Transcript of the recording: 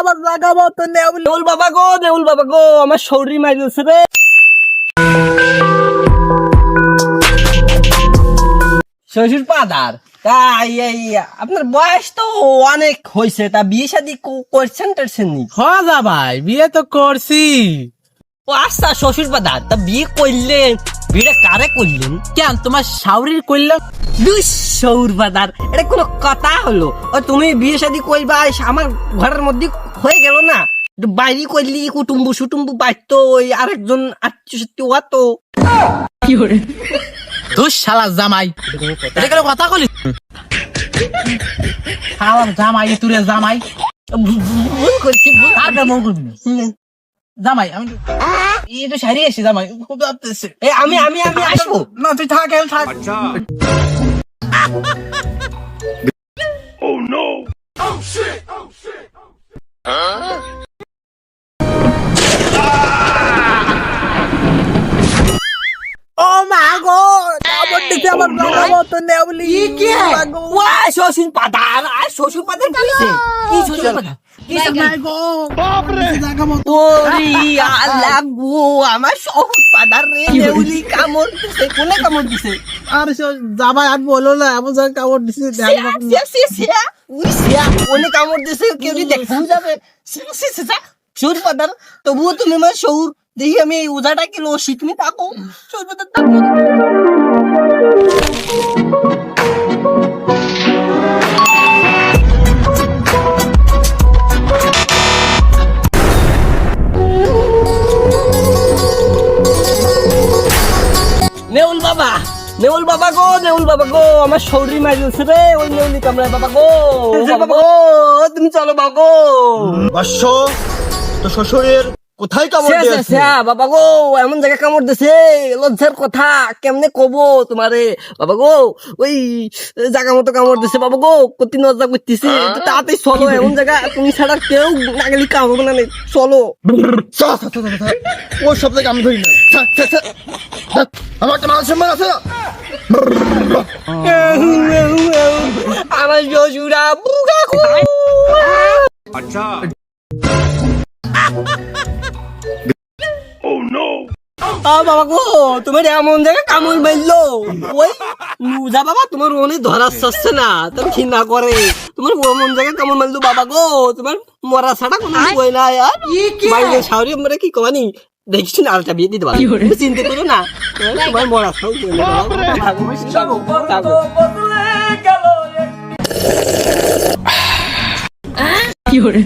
আমার জায়গা মতো নেউল। নেউল বাবা গো আমার শরীর মাইলছে রে। শ্বশুর পাদার আপনার বয়স তো অনেক হয়েছে, তা বিয়ে শাদী করছেন টারছেন নি? হ্যাঁ যা ভাই, বিয়ে তো করছি। ও আচ্ছা শ্বশুর পাদার, তা বিয়ে করলেন, বিয়েটা কারে করলেন? কেন তোমার শাওরির করলাম? শ্বশুর পাদার, এটা কোনো কথা হলো? ও তুমি বিয়ে শাদী করবা আমার ঘরের মধ্যে হয়ে গেল না? বাইরে করলি কুটুম্বু সুটুম্বু বাড়তো, ওই আরেকজন আত্মীয় তো কি করে দুষ শালা জামাই, এটা কোনো কথা কলি? শালা জামাই, তুই জামাই ভুল করছি, ভুল। আর মন করবি না। জামাই আমি এই তো সারি আসি, জামাই খুব আপতেছে। আমি আসবো না, তুই থাক, আমি থাক। ও মা গো, কামড় দিছে আমার জায়গা মতো নেউলি। শ্বশুর পাদার, আর শ্বশুর পাদার কি শ্বশুর পাদার আমার শ্বশুর পাদার রে, নেউলি কামড় দিছে, কোনে কামড় দিছে? আর জামাই আর বলো না, এমন জায়গায় কামড় দিছে। কোনে কামড় দিছে কেউ দেখতে যাবে? শ্বশুর পাদার, তবুও তুমি আমার শহুর দেখি, আমি এই উজাটা কিলো শিখনি থাকো। শ্বশুর পাদার থাকো। নেউল বাবা গো আমার শরীর মাইলছে রে, ওই নেউলি কামড়ায় বাবা গো। বাবা গো তুমি চলো বাবা গো। বাস্য তো শ্বশুরের কোথায় কামড় দিয়েছে? বাবা গো এমন জায়গায় কামড় দিছে, লজ্জার কথা কেমনে কব তোমারে বাবা গো। ওই জায়গা মতো কামড় দিছে বাবা গো, কতি লজ্জা করতেছি। তাড়াতাড়ি চলো, এমন জায়গা তুমি ছাড়া কেউ না গেলে কামড় না, চলো। ওই সব থেকে আমি ধরি না। আমার একটা মান সম্মান আছে না? আমার শ্বশুরা বুগা গো। বাবা গো তোমার এমন জায়গায় কামড় মারলো, ওই নুজা বাবা তোমার মনে ধরার চাচ্ছে না, তুমি ঘৃণা করে তোমার এমন জায়গায় কামড় মারলো বাবা গো। তোমার মরা ছাড়া কোনো উপায় নাই। আর বাইরে শাওরি আমরা কি কমানি দেখিস না, আলটা বিয়ে দিতে পারো, চিন্তা করো না, তোমার মরা ছাড়া উপায় নাই। কি করে